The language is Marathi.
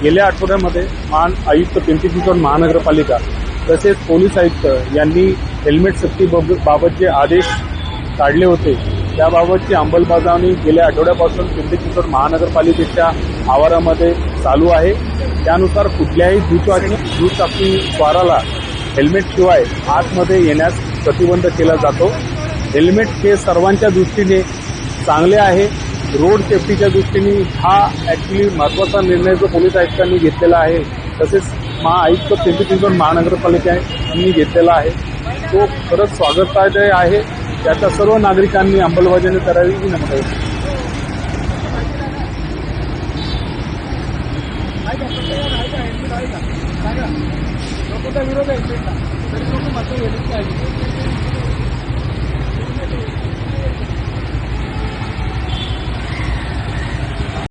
गेल्या आठवड्यामध्ये आयुक्त पिंपरी चिंचवड महानगरपालिका तसेच पोलीस आयुक्त यांनी हेल्मेट सक्ती बाबत जे आदेश काढले होते त्याबाबतची अंमलबजावणी गेल्या आठवड्यापासून पिंपरी चिंचवड महानगरपालिकेच्या आवारामध्ये चालू आहे। त्यानुसार कुठल्याही दुचाकी स्वाराला हेल्मेटशिवाय आतमध्ये येण्यास प्रतिबंध केला जातो। हेल्मेट हे सर्वांच्या दृष्टीने चांगले आहे। रोड सेफ्टीच्या दृष्टीने हा ऍक्च्युली महत्त्वाचा निर्णय जो पोलीस आयुक्तांनी घेतलेला आहे तसेच महाआयुक्त पिंपरी चिंचवड महानगरपालिका यांनी घेतलेला आहे तो खरंच स्वागतार्ह आहे। त्याचा सर्व नागरिकांनी अंमलबजावणी करावी ही नमूद आहे।